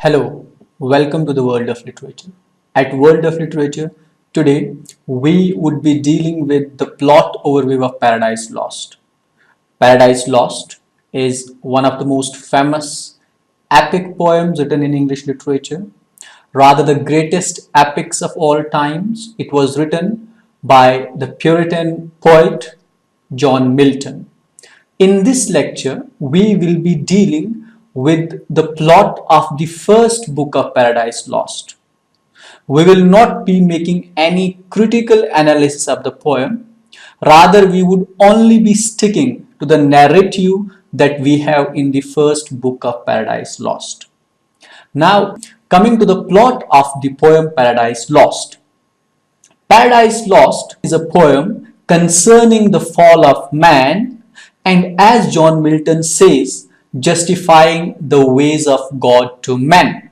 Hello, welcome to the World of Literature. At World of Literature, today we would be dealing with the plot overview of Paradise Lost. Paradise Lost is one of the most famous epic poems written in English literature. Rather, the greatest epics of all times. It was written by the Puritan poet John Milton. In this lecture, we will be dealing with the plot of the first book of Paradise Lost. We will not be making any critical analysis of the poem. Rather, we would only be sticking to the narrative that we have in the first book of Paradise Lost. Now, coming to the plot of the poem Paradise Lost. Paradise Lost is a poem concerning the fall of man and, as John Milton says, justifying the ways of God to men.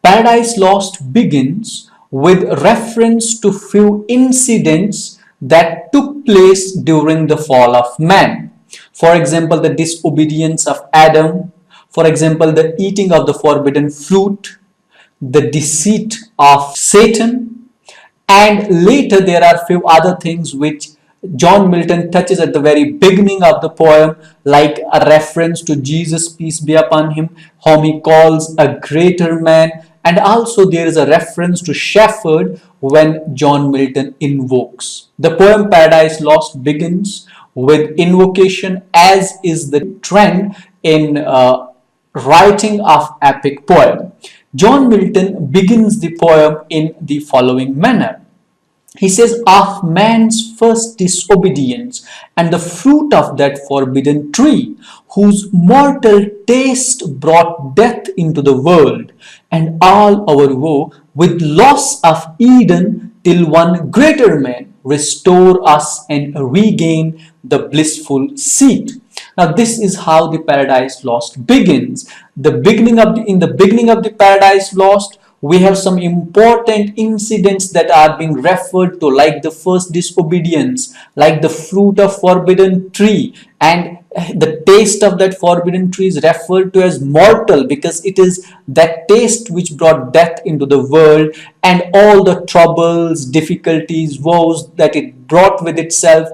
Paradise Lost begins with reference to few incidents that took place during the fall of man. For example, the disobedience of Adam. For example, the eating of the forbidden fruit, the deceit of Satan, and later there are few other things which John Milton touches at the very beginning of the poem, like a reference to Jesus, peace be upon him, whom he calls a greater man, and also there is a reference to shepherd when John Milton invokes. The poem Paradise Lost begins with invocation, as is the trend in writing of epic poem. John Milton begins the poem in the following manner. He says, of man's first disobedience and the fruit of that forbidden tree, whose mortal taste brought death into the world, and all our woe with loss of Eden, till one greater man restore us and regain the blissful seat. Now, this is how the Paradise Lost begins. In the beginning of the Paradise Lost, we have some important incidents that are being referred to, like the first disobedience, like the fruit of forbidden tree, and the taste of that forbidden tree is referred to as mortal because it is that taste which brought death into the world, and all the troubles, difficulties, woes that it brought with itself.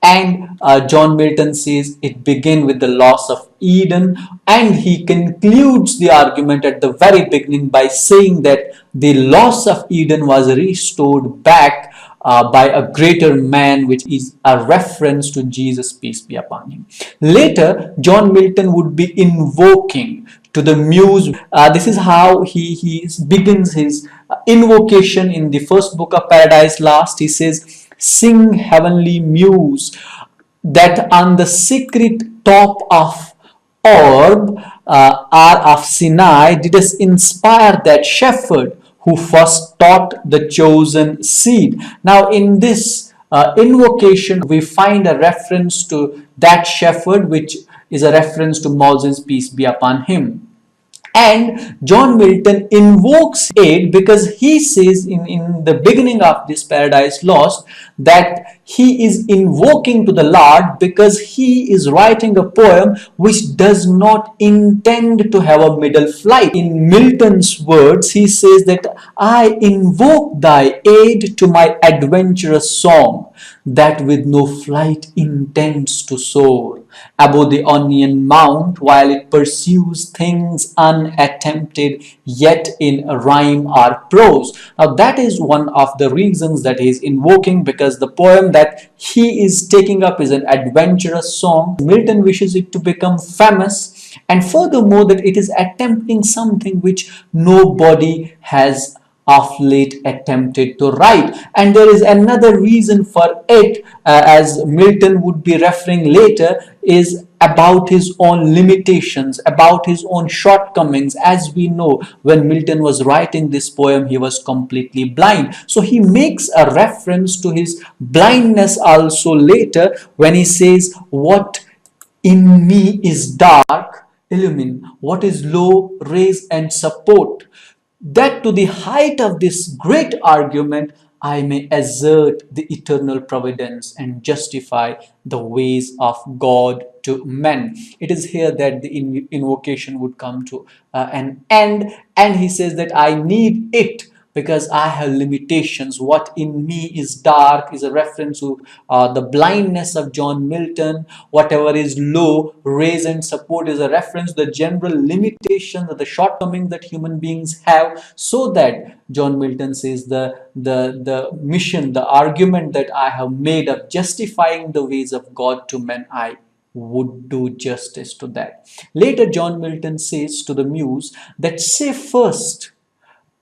And John Milton says it began with the loss of Eden, and he concludes the argument at the very beginning by saying that the loss of Eden was restored back by a greater man, which is a reference to Jesus, peace be upon him. Later, John Milton would be invoking to the muse. This is how he begins his invocation in the first book of Paradise Lost. He says, sing heavenly muse, that on the secret top of orb are of Sinai didst inspire that shepherd who first taught the chosen seed. Now in this invocation we find a reference to that shepherd, which is a reference to Moses, peace be upon him. And John Milton invokes it because he says in the beginning of this Paradise Lost that he is invoking to the Lord because he is writing a poem which does not intend to have a middle flight. In Milton's words, he says that I invoke thy aid to my adventurous song, that with no flight intends to soar above the onion mount, while it pursues things unattempted, yet in rhyme or prose. Now that is one of the reasons that he is invoking, because the poem that he is taking up is an adventurous song. Milton wishes it to become famous, and furthermore that it is attempting something which nobody has of late attempted to write. And there is another reason for it, as Milton would be referring later, is about his own limitations, about his own shortcomings. As we know, when Milton was writing this poem, he was completely blind. So he makes a reference to his blindness also later when he says, what in me is dark, illumine, what is low, raise and support. That to the height of this great argument, I may assert the eternal providence and justify the ways of God to men. It is here that the invocation would come to an end, and he says that I need it because I have limitations. What in me is dark is a reference to the blindness of John Milton. Whatever is low, raise and support is a reference to the general limitations or the shortcomings that human beings have. So that John Milton says the mission, the argument that I have made of justifying the ways of God to men, I would do justice to that. Later, John Milton says to the muse that say first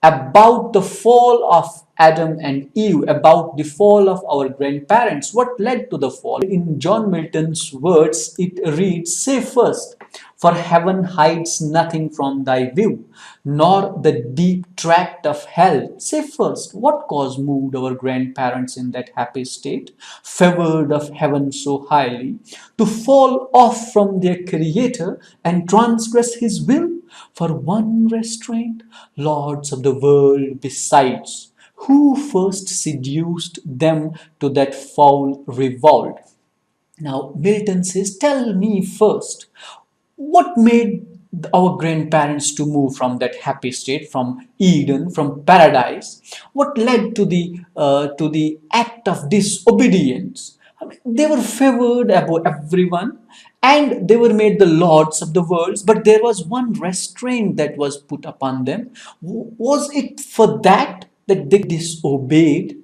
about the fall of Adam and Eve, about the fall of our grandparents. What led to the fall? In John Milton's words, it reads, say first, for heaven hides nothing from thy view, nor the deep tract of hell. Say first, what cause moved our grandparents in that happy state, favored of heaven so highly, to fall off from their Creator and transgress his will? For one restraint, lords of the world besides, who first seduced them to that foul revolt? Now, Milton says, tell me first, what made our grandparents to move from that happy state, from Eden, from paradise? What led to the act of disobedience? I mean, they were favored above everyone, and they were made the lords of the world, but there was one restraint that was put upon them. Was it for that they disobeyed?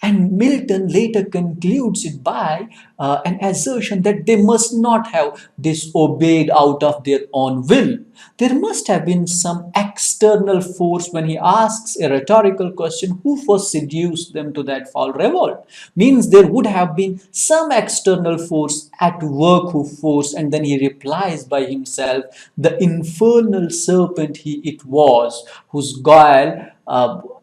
And Milton later concludes it by an assertion that they must not have disobeyed out of their own will. There must have been some external force when he asks a rhetorical question, who first seduced them to that foul revolt? Means there would have been some external force at work who forced, and then he replies by himself, the infernal serpent it was, whose guile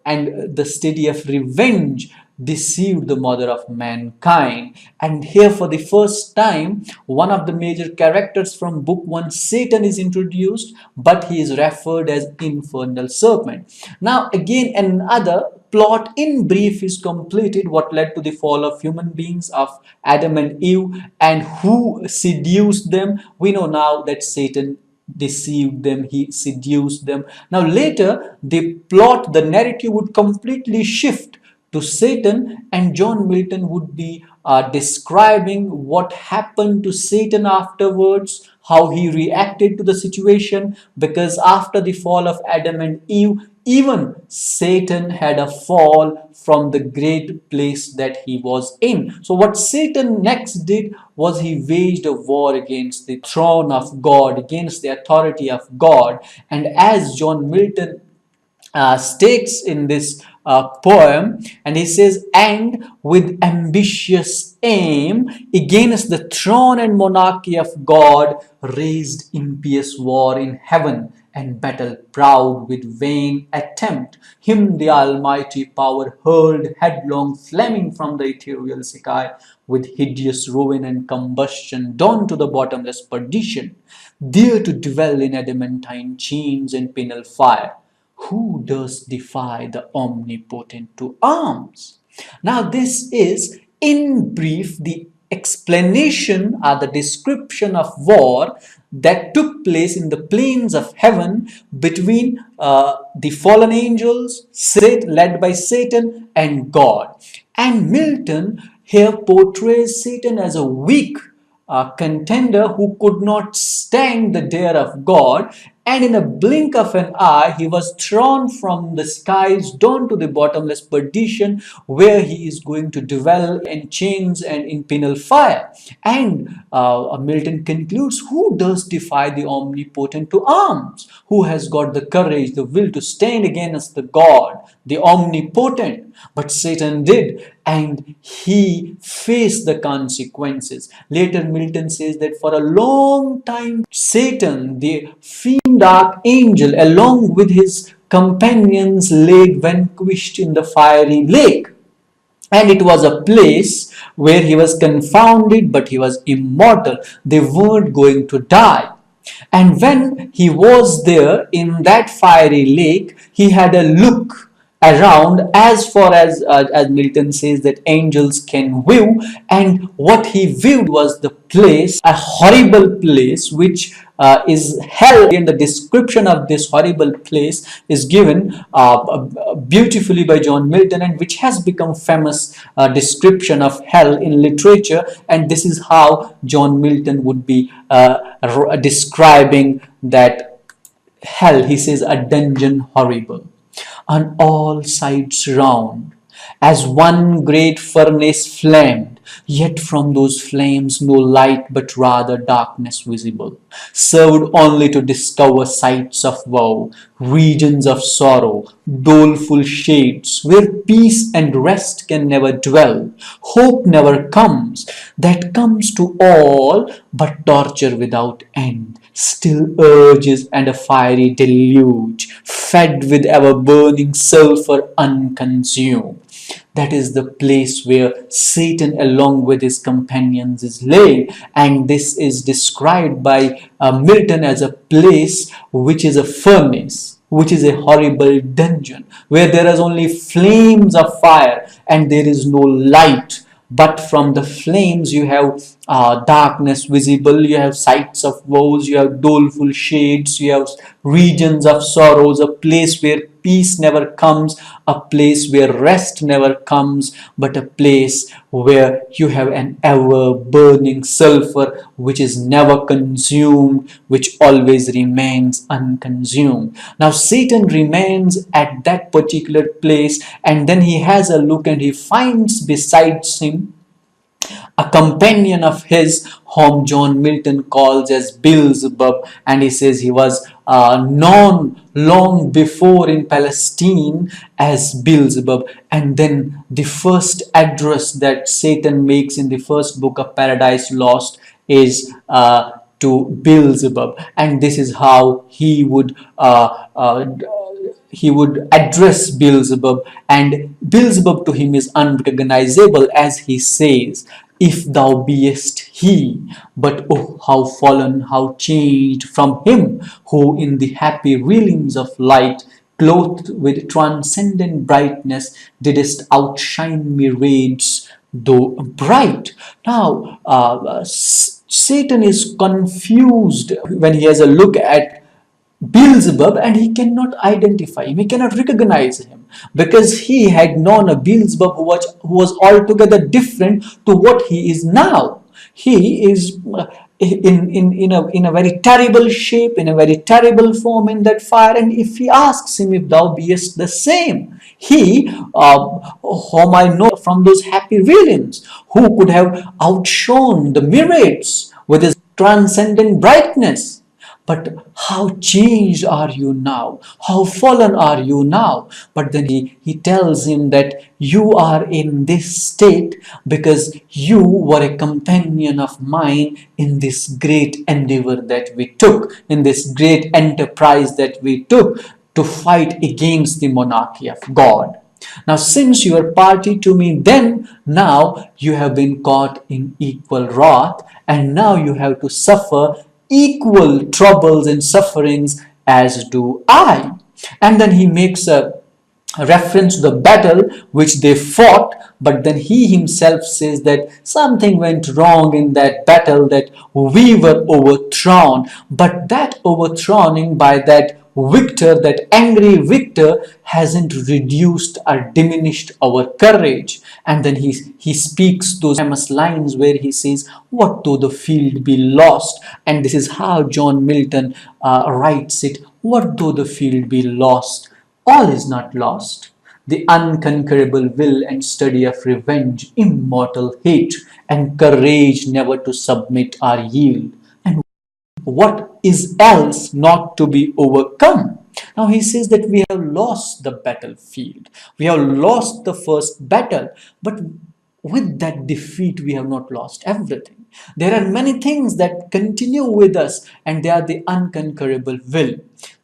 and the study of revenge deceived the mother of mankind. And here for the first time, one of the major characters from book 1, Satan, is introduced, but he is referred as infernal serpent. Now again, another plot in brief is completed, what led to the fall of human beings, of Adam and Eve, and who seduced them. We know now that Satan deceived them, he seduced them. Now later the narrative would completely shift to Satan, and John Milton would be describing what happened to Satan afterwards, how he reacted to the situation, because after the fall of Adam and Eve, even Satan had a fall from the great place that he was in. So what Satan next did was he waged a war against the throne of God, against the authority of God. And as John Milton states in this poem, and he says, and with ambitious aim against the throne and monarchy of God raised impious war in heaven, and battle proud with vain attempt, him the almighty power hurled headlong flaming from the ethereal sky, with hideous ruin and combustion down to the bottomless perdition, there to dwell in adamantine chains and penal fire. Who does defy the omnipotent to arms? Now this is in brief the explanation or the description of war that took place in the plains of heaven between the fallen angels led by Satan and God. And Milton here portrays Satan as a weak contender who could not stand the dare of God, and in a blink of an eye he was thrown from the skies down to the bottomless perdition, where he is going to dwell in chains and in penal fire. And Milton concludes, who does defy the omnipotent to arms? Who has got the courage, the will to stand against the God, the omnipotent? But Satan did, and he faced the consequences. Later Milton says that for a long time Satan, the fiend archangel, along with his companions, lay vanquished in the fiery lake. And it was a place where he was confounded, but he was immortal. They weren't going to die. And when he was there in that fiery lake, he had a look around as far as Milton says that angels can view, and what he viewed was the place, a horrible place, which is hell. And the description of this horrible place is given beautifully by John Milton, and which has become famous description of hell in literature. And this is how John Milton would be describing that hell. He says, a dungeon horrible on all sides round, as one great furnace flamed, yet from those flames no light but rather darkness visible, served only to discover sights of woe, regions of sorrow, doleful shades, where peace and rest can never dwell, hope never comes, that comes to all, but torture without end, still urges and a fiery deluge, fed with ever burning sulphur unconsumed. That is the place where Satan, along with his companions, is laid, and this is described by Milton as a place which is a furnace, which is a horrible dungeon, where there is only flames of fire and there is no light. But from the flames you have darkness visible, you have sights of woes, you have doleful shades, you have regions of sorrows, a place where peace never comes, a place where rest never comes, but a place where you have an ever burning sulfur which is never consumed, which always remains unconsumed. Now Satan remains at that particular place, and then he has a look and he finds besides him a companion of his whom John Milton calls as Beelzebub, and he says he was known long before in Palestine as Beelzebub. And then the first address that Satan makes in the first book of Paradise Lost is to Beelzebub, and this is how he would address Beelzebub, and Beelzebub to him is unrecognizable, as he says, if thou beest he, but oh, how fallen, how changed from him who in the happy realms of light, clothed with transcendent brightness, didst outshine myriads though bright. Now, Satan is confused when he has a look at Beelzebub, and he cannot identify him, he cannot recognize him, because he had known a Beelzebub who was altogether different to what he is now. He is in a very terrible shape, in a very terrible form in that fire. And if he asks him, if thou beest the same, he, whom I know from those happy realms, who could have outshone the myriads with his transcendent brightness, but how changed are you now? How fallen are you now? But then he tells him that you are in this state because you were a companion of mine in this great endeavor that we took, in this great enterprise that we took to fight against the monarchy of God. Now, since you are party to me then, now you have been caught in equal wrath, and now you have to suffer equal troubles and sufferings as do I. And then he makes a reference to the battle which they fought, but then he himself says that something went wrong in that battle, that we were overthrown, but that overthrowing by that victor, that angry victor, hasn't reduced or diminished our courage. And then he speaks those famous lines where he says, what though the field be lost? And this is how John Milton writes it. What though the field be lost? All is not lost. The unconquerable will and study of revenge, immortal hate, and courage never to submit or yield. And what is else not to be overcome? Now he says that we have lost the battlefield. We have lost the first battle, but with that defeat we have not lost everything. There are many things that continue with us, and they are the unconquerable will,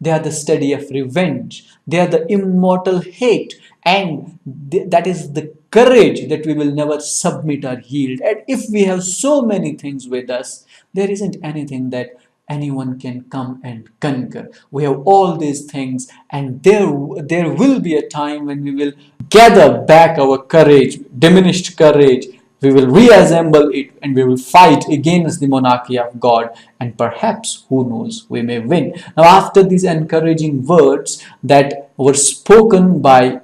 they are the study of revenge, they are the immortal hate, and that is the courage that we will never submit or yield. And if we have so many things with us, there isn't anything that anyone can come and conquer. We have all these things, and there will be a time when we will gather back our courage, diminished courage. We will reassemble it and we will fight against the monarchy of God, and perhaps, who knows, we may win. Now, after these encouraging words that were spoken by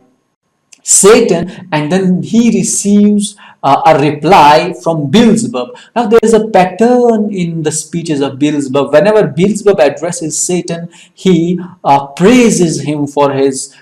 Satan, and then he receives a reply from Beelzebub. Now there is a pattern in the speeches of Beelzebub. Whenever Beelzebub addresses Satan, he praises him for his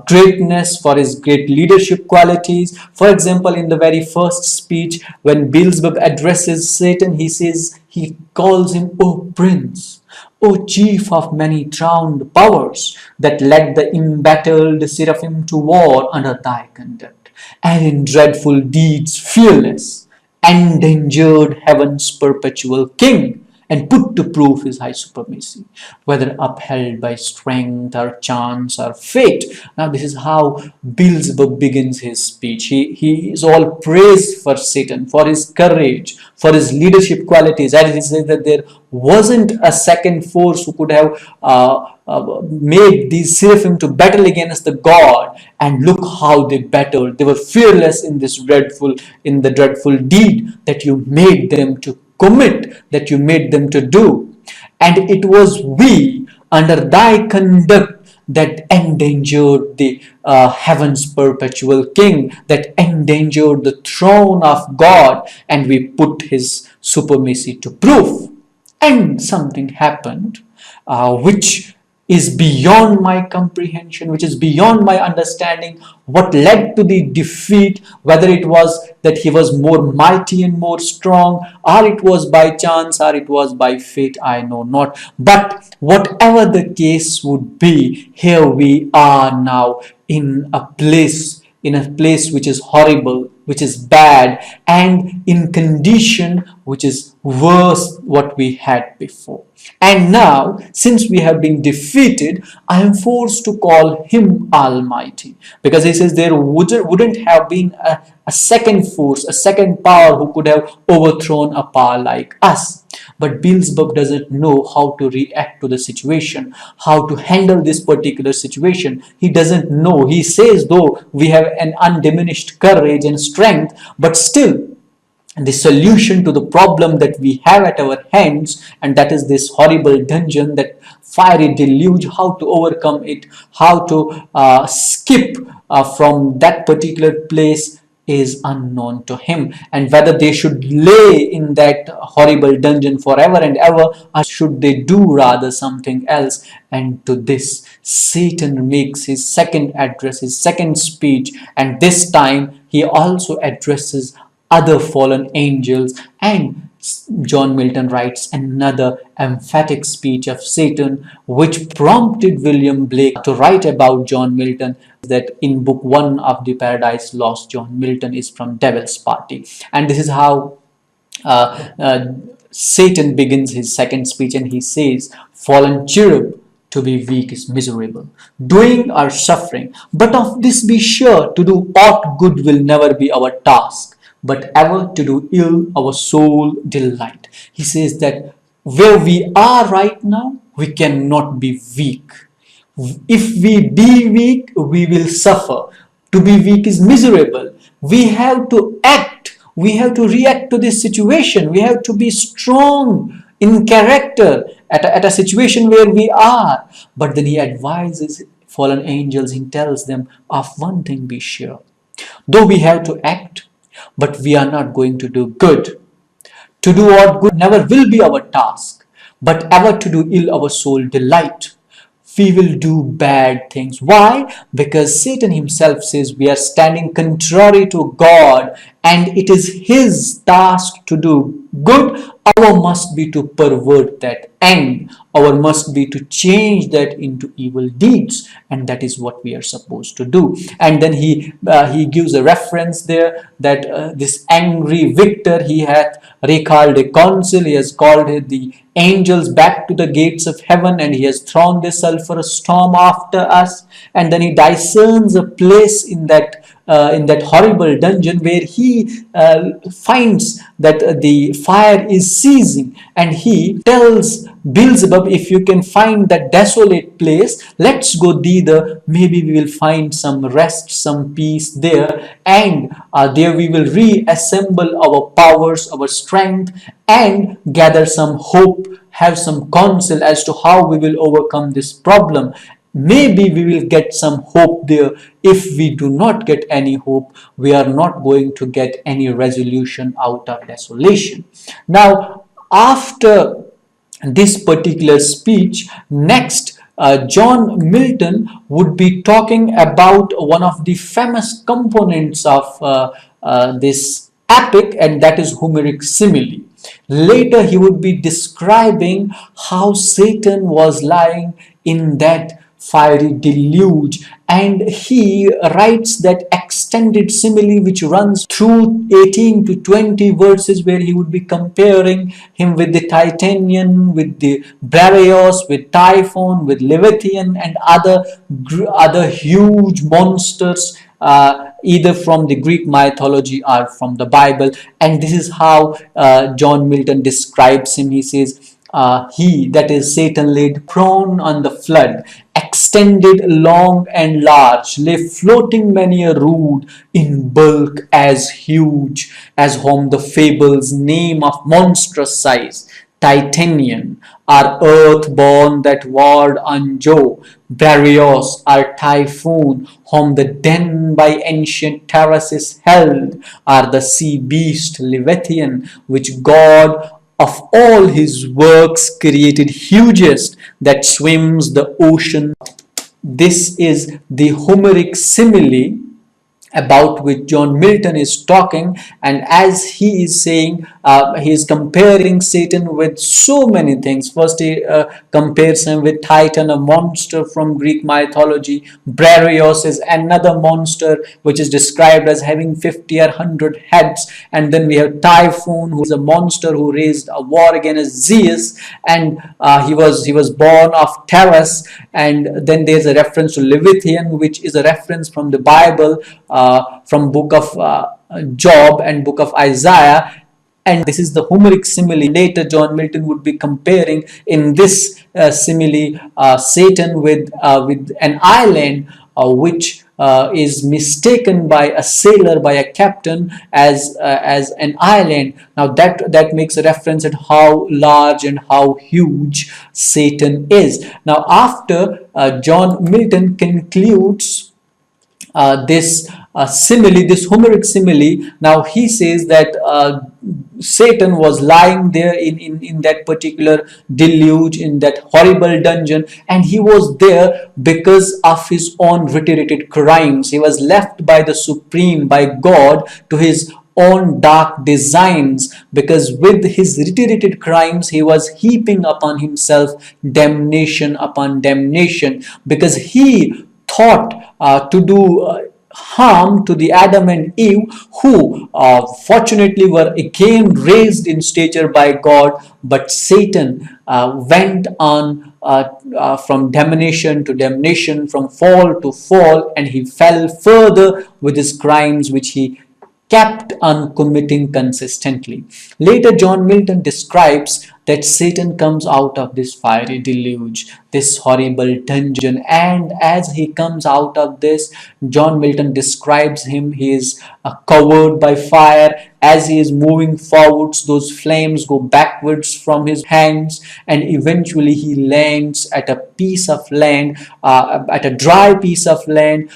greatness, for his great leadership qualities. For example, in the very first speech, when Beelzebub addresses Satan, he calls him, "O Prince, O chief of many drowned powers, that led the embattled seraphim to war under thy conduct, and in dreadful deeds fearless, endangered heaven's perpetual king, and put to proof his high supremacy, whether upheld by strength or chance or fate." Now, this is how Beelzebub begins his speech. He is all praise for Satan, for his courage, for his leadership qualities. And he says that there wasn't a second force who could have made these seraphim to battle against the God, and look how they battled. They were fearless in the dreadful deed that you made them to commit, that you made them to do. And it was we, under thy conduct, that endangered the heaven's perpetual king, that endangered the throne of God, and we put his supremacy to proof. And something happened which is beyond my comprehension, which is beyond my understanding. What led to the defeat, whether it was that he was more mighty and more strong, or it was by chance, or it was by fate, I know not. But whatever the case would be, here we are now in a place which is horrible, which is bad, and in condition which is worse what we had before. And now, since we have been defeated, I am forced to call him Almighty, because he says there wouldn't have been a second force, a second power who could have overthrown a power like us. But Beelzebub doesn't know how to react to the situation, how to handle this particular situation. He doesn't know. He says, though we have an undiminished courage and strength, but still the solution to the problem that we have at our hands, and that is this horrible dungeon, that fiery deluge, how to overcome it, how to skip from that particular place, is unknown to him. And whether they should lay in that horrible dungeon forever and ever, or should they do rather something else. And to this, Satan makes his second address, his second speech, and this time he also addresses other fallen angels. And John Milton writes another emphatic speech of Satan, which prompted William Blake to write about John Milton, that in book 1 of the Paradise Lost, John Milton is from Devil's Party. And this is how Satan begins his second speech, and he says, "Fallen cherub, to be weak is miserable, doing or suffering. But of this be sure, to do aught good will never be our task, but ever to do ill our sole delight." He says that where we are right now, we cannot be weak. If we be weak, we will suffer. To be weak is miserable. We have to act. We have to react to this situation. We have to be strong in character at a situation where we are. But then he advises fallen angels, he tells them, of one thing be sure. Though we have to act, but we are not going to do good. To do what good never will be our task, but ever to do ill our sole delight. We will do bad things. Why? Because Satan himself says we are standing contrary to God, and it is his task to do good. Our must be to pervert that end. Our must be to change that into evil deeds, and that is what we are supposed to do. And then he gives a reference there that this angry victor, he hath recalled a council, he has called the angels back to the gates of heaven, and he has thrown this sulphurous storm after us. And then he discerns a place in that horrible dungeon where he finds that the fire is ceasing, and he tells Beelzebub, if you can find that desolate place, let's go thither. Maybe we will find some rest, some peace there, and there we will reassemble our powers, our strength, and gather some hope, have some counsel as to how we will overcome this problem. Maybe we will get some hope there. If we do not get any hope, we are not going to get any resolution out of desolation. Now, after this particular speech, next John Milton would be talking about one of the famous components of this epic, and that is Homeric simile. Later, he would be describing how Satan was lying in that fiery deluge, and he writes that extended simile which runs through 18 to 20 verses, where he would be comparing him with the Titanian, with the Brarios, with Typhon, with Leviathan, and other huge monsters, either from the Greek mythology or from the Bible. And this is how John Milton describes him. He says, he, that is Satan, laid prone on the flood, extended long and large, lay floating many a rood, in bulk as huge as whom the fables name of monstrous size. Titanian, are earth-born that warred on Jove. Brarios, are typhoon, whom the den by ancient terraces held, are the sea beast Leviathan, which God of all his works created hugest, that swims the ocean. This is the Homeric simile about which John Milton is talking, and as he is saying, he is comparing Satan with so many things. First, he compares him with Titan, a monster from Greek mythology. Brarios is another monster which is described as having 50 or 100 heads, and then we have Typhon, who is a monster who raised a war against Zeus, and he was born of Taurus. And then there's a reference to Leviathan, which is a reference from the Bible, from book of Job and book of Isaiah. And this is the Homeric simile. Later, John Milton would be comparing in this simile Satan with an island which is mistaken by a sailor, by a captain, as an island. Now that makes a reference at how large and how huge Satan is. Now, after John Milton concludes this simile, this Homeric simile, now he says that Satan was lying there in that particular deluge, in that horrible dungeon, and he was there because of his own reiterated crimes. He was left by the Supreme, by God, to his own dark designs, because with his reiterated crimes he was heaping upon himself damnation upon damnation, because he thought to do harm to the Adam and Eve, who fortunately were again raised in stature by God. But Satan went on from damnation to damnation, from fall to fall, and he fell further with his crimes which he kept on committing consistently. Later, John Milton describes that Satan comes out of this fiery deluge, this horrible dungeon, and as he comes out of this, John Milton describes him. He is covered by fire. As he is moving forwards, those flames go backwards from his hands, and eventually he lands at a piece of land, at a dry piece of land,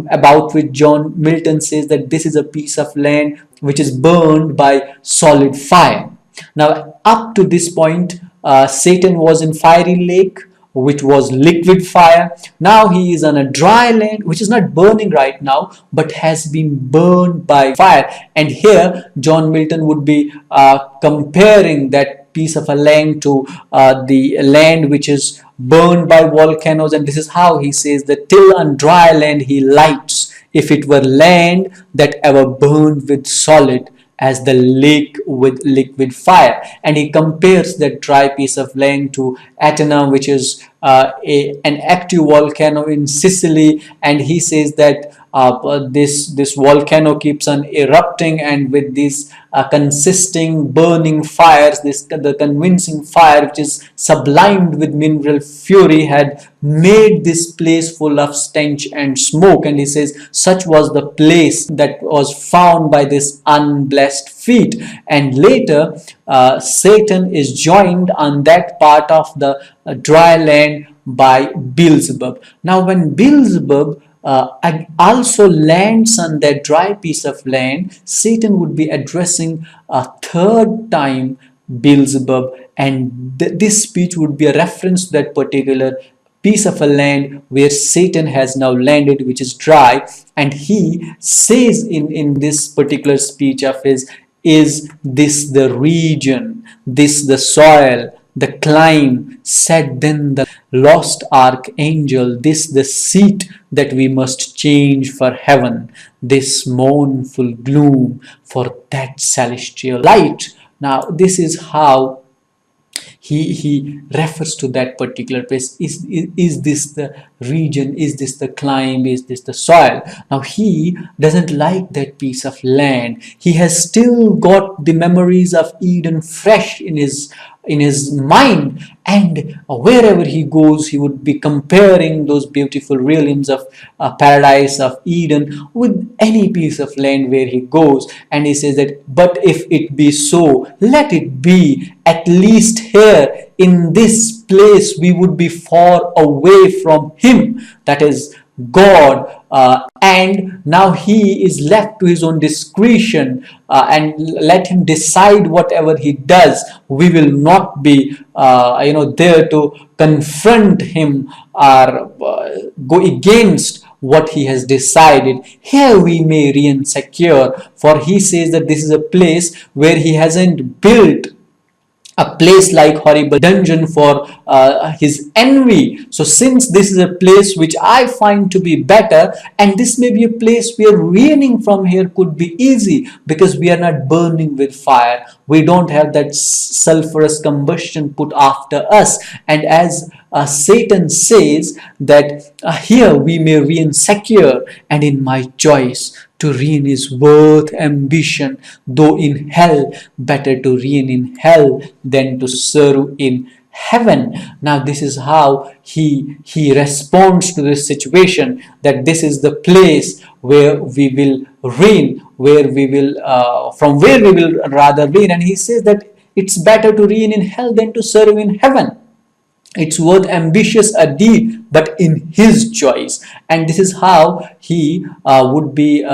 about which John Milton says that this is a piece of land which is burned by solid fire. Now, up to this point, Satan was in fiery lake, which was liquid fire. Now he is on a dry land, which is not burning right now, but has been burned by fire. And here, John Milton would be comparing that piece of a land to the land which is burned by volcanoes. And this is how he says that till on dry land he lights, if it were land that ever burned with solid, as the lake with liquid fire. And he compares that dry piece of land to Athena, which is an active volcano in Sicily, and he says that this volcano keeps on erupting, and with these consisting burning fires, the convincing fire which is sublimed with mineral fury had made this place full of stench and smoke. And he says such was the place that was found by this unblessed feet. And later Satan is joined on that part of the dry land by Beelzebub. Now when Beelzebub also lands on that dry piece of land, Satan would be addressing a third time Beelzebub, and this speech would be a reference to that particular piece of a land where Satan has now landed, which is dry. And he says in this particular speech of his, is this the region, this the soil, the clime? Said then the lost archangel, this the seat that we must change for heaven, this mournful gloom for that celestial light. Now this is how he refers to that particular place. Is this the region? Is this the clime? Is this the soil? Now he doesn't like that piece of land. He has still got the memories of Eden fresh in his mind, and wherever he goes he would be comparing those beautiful realms of paradise of Eden with any piece of land where he goes. And he says that, but if it be so, let it be. At least here in this place we would be far away from him, that is God. And now he is left to his own discretion, and let him decide whatever he does. We will not be there to confront him or go against what he has decided. Here we may reign secure, for he says that this is a place where he hasn't built a place like horrible dungeon for his envy. So since this is a place which I find to be better, and this may be a place where reigning from here could be easy, because we are not burning with fire, we don't have that sulfurous combustion put after us. And as Satan says that here we may reign secure, and in my choice to reign is worth ambition, though in hell better to reign in hell than to serve in heaven. Now this is how he responds to this situation, that this is the place where we will reign, where we will from where we will rather reign. And he says that it's better to reign in hell than to serve in heaven. It's worth ambitious a deed, but in his choice. And this is how he would be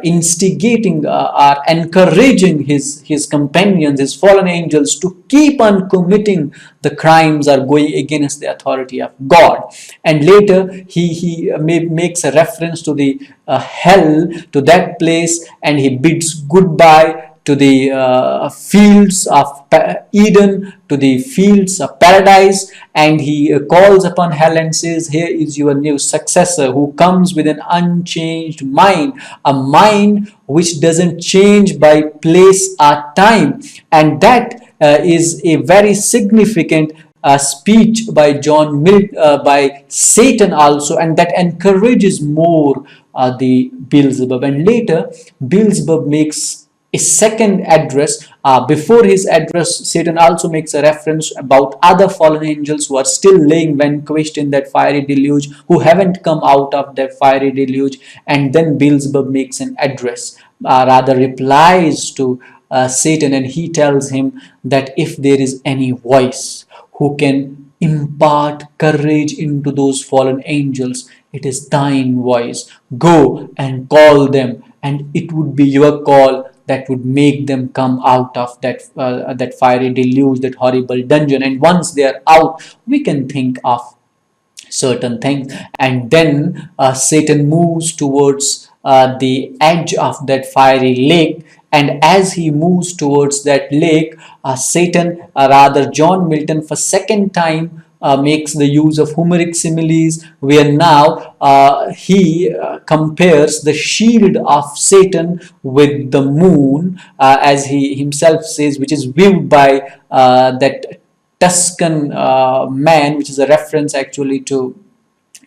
instigating or encouraging his companions, his fallen angels, to keep on committing the crimes or going against the authority of God. And later he makes a reference to the hell, to that place, and he bids goodbye to the fields of Eden, to the fields of paradise, and he calls upon hell and says, here is your new successor who comes with an unchanged mind, a mind which doesn't change by place or time. And that is a very significant speech by John Milton, by Satan also, and that encourages more the Beelzebub. And later Beelzebub makes a second address. Before his address, Satan also makes a reference about other fallen angels who are still laying vanquished in that fiery deluge, who haven't come out of that fiery deluge. And then Beelzebub makes an address, rather replies to Satan, and he tells him that if there is any voice who can impart courage into those fallen angels, it is thine voice. Go and call them, and it would be your call that would make them come out of that fiery deluge, that horrible dungeon. And once they are out, we can think of certain things. And then Satan moves towards the edge of that fiery lake. And as he moves towards that lake, Satan, rather John Milton, for second time makes the use of Homeric similes, where now he compares the shield of Satan with the moon, as he himself says, which is viewed by that Tuscan man, which is a reference actually to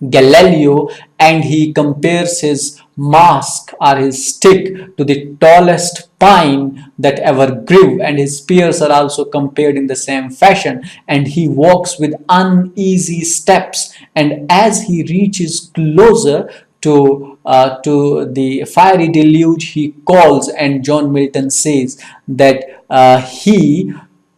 Galileo, and he compares his mask or his stick to the tallest pine that ever grew, and his spears are also compared in the same fashion. And he walks with uneasy steps, and as he reaches closer to the fiery deluge, he calls, and John Milton says that he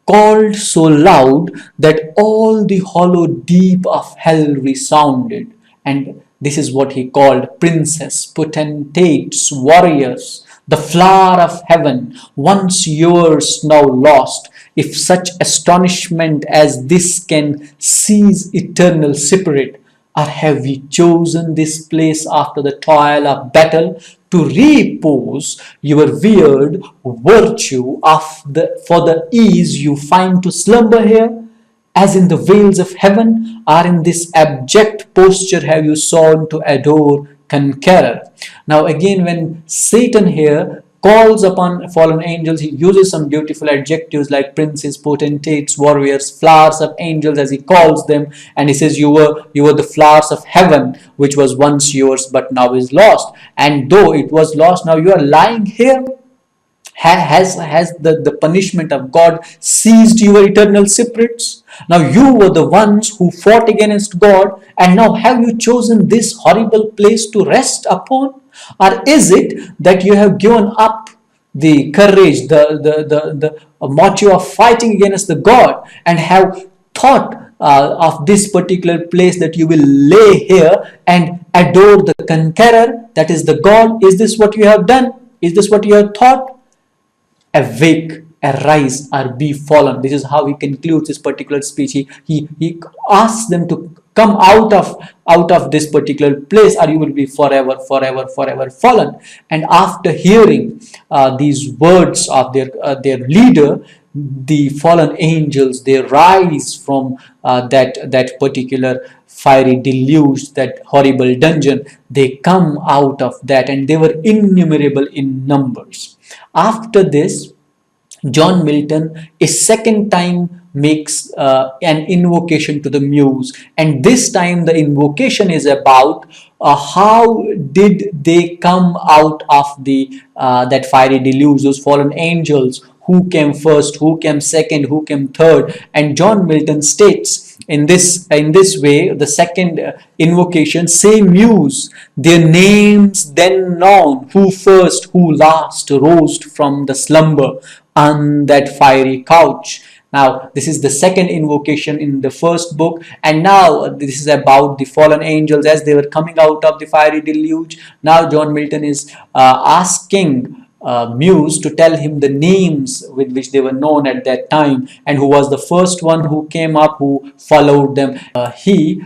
called so loud that all the hollow deep of hell resounded. And this is what he called princes, potentates, warriors, the flower of heaven, once yours, now lost. If such astonishment as this can seize eternal spirit, or have we chosen this place after the toil of battle to repose your weird virtue of for the ease you find to slumber here? As in the veils of heaven, or in this abject posture have you sought to adore conqueror? Now again, when Satan here calls upon fallen angels, he uses some beautiful adjectives like princes, potentates, warriors, flowers of angels, as he calls them, and he says, you were the flowers of heaven, which was once yours but now is lost. And though it was lost, now you are lying here. Has the punishment of God seized your eternal spirits? Now you were the ones who fought against God, and now have you chosen this horrible place to rest upon? Or is it that you have given up the courage, the motto of fighting against the God, and have thought of this particular place that you will lay here and adore the conqueror, that is the God? Is this what you have done? Is this what you have thought? Awake, arise, or be fallen. This is how he concludes this particular speech. He asks them to come out of this particular place, or you will be forever, forever, forever fallen. And after hearing these words of their leader, the fallen angels, they rise from that particular fiery deluge, that horrible dungeon. They come out of that, and they were innumerable in numbers. After this, John Milton a second time makes an invocation to the muse, and this time the invocation is about how did they come out of the that fiery deluge, those fallen angels, who came first, who came second, who came third. And John Milton states in this way, the second invocation, say muse, their names then known, who first, who last rose from the slumber on that fiery couch. Now this is the second invocation in the first book, and now this is about the fallen angels as they were coming out of the fiery deluge. Now John Milton is asking Muse to tell him the names with which they were known at that time, and who was the first one who came up, who followed them. He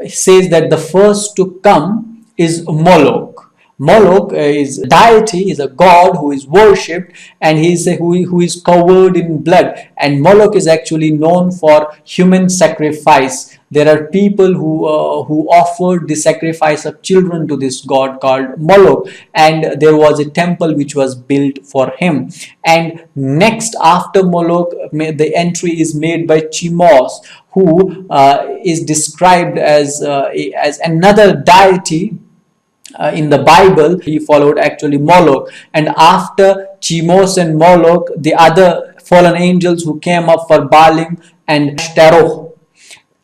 says that the first to come is Moloch. Moloch is a deity, is a god who is worshipped, and he is who is covered in blood. And Moloch is actually known for human sacrifice. There are people who offered the sacrifice of children to this god called Moloch, and there was a temple which was built for him. And next after Moloch, the entry is made by Tammuz, who is described as another deity. In the Bible, he followed actually Moloch, and after Tammuz and Moloch, the other fallen angels who came up for Baalim and Ashtaroth.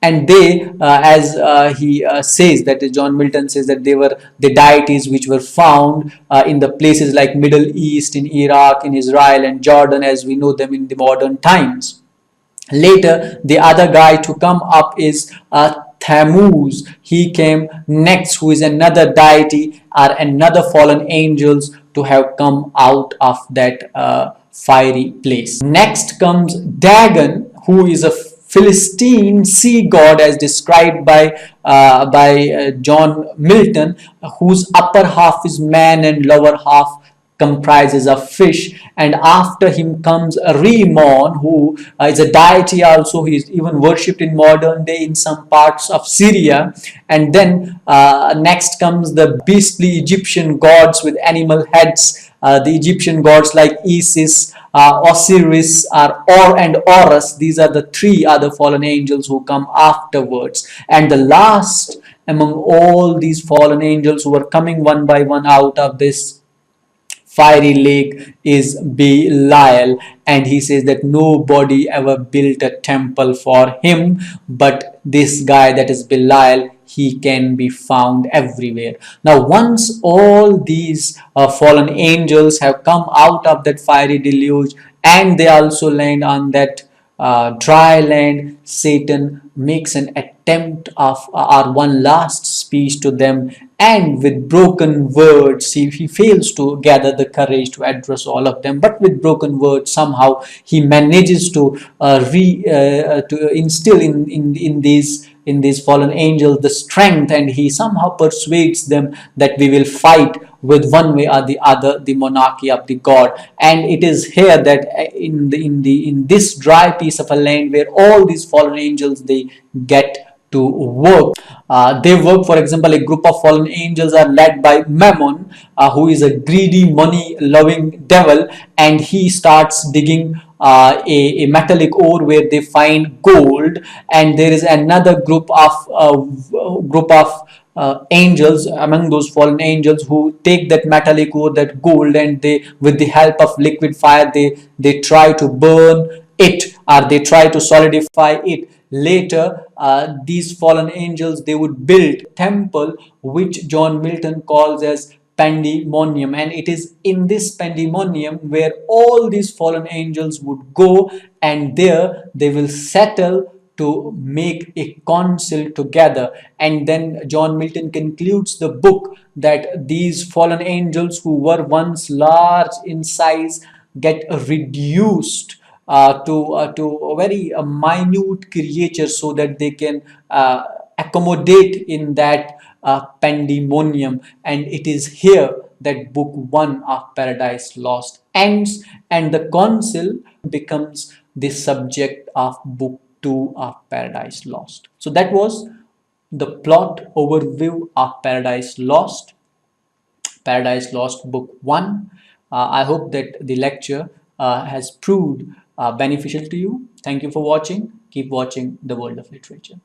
And they, as he says, that John Milton says that they were the deities which were found in the places like Middle East, in Iraq, in Israel and Jordan, as we know them in the modern times. Later, the other guy to come up is Tammuz. He came next, who is another deity or another fallen angels to have come out of that fiery place. Next comes Dagon, who is a Philistine sea god as described by John Milton, whose upper half is man and lower half comprises of fish. And after him comes Rimmon, who is a deity also. He is even worshipped in modern day in some parts of Syria. And then next comes the beastly Egyptian gods with animal heads, The Egyptian gods like Isis, Osiris, Or and Horus. These are the three other fallen angels who come afterwards. And the last among all these fallen angels who are coming one by one out of this fiery lake is Belial, and he says that nobody ever built a temple for him, but this guy, that is Belial, he can be found everywhere. Now, once all these fallen angels have come out of that fiery deluge and they also land on that dry land, Satan makes an attempt of or one last speech to them, and with broken words he fails to gather the courage to address all of them, but with broken words somehow he manages to instill in these fallen angels the strength, and he somehow persuades them that we will fight with one way or the other the monarchy of the god. And it is here that in this dry piece of a land where all these fallen angels they get to work. They work, for example, a group of fallen angels are led by Mammon, who is a greedy, money loving devil, and he starts digging a metallic ore where they find gold. And there is another group of angels among those fallen angels who take that metallic ore, that gold, and they, with the help of liquid fire, they try to burn it, or they try to solidify it. Later, these fallen angels they would build a temple which John Milton calls as pandemonium, and it is in this pandemonium where all these fallen angels would go, and there they will settle to make a council together. And then John Milton concludes the book that these fallen angels who were once large in size get reduced to a very minute creature so that they can accommodate in that pandemonium. And it is here that book 1 of Paradise Lost ends, and the council becomes the subject of book 2 of Paradise Lost. So that was the plot overview of Paradise Lost Book 1. I hope that the lecture has proved beneficial to you. Thank you for watching. Keep watching The World of Literature.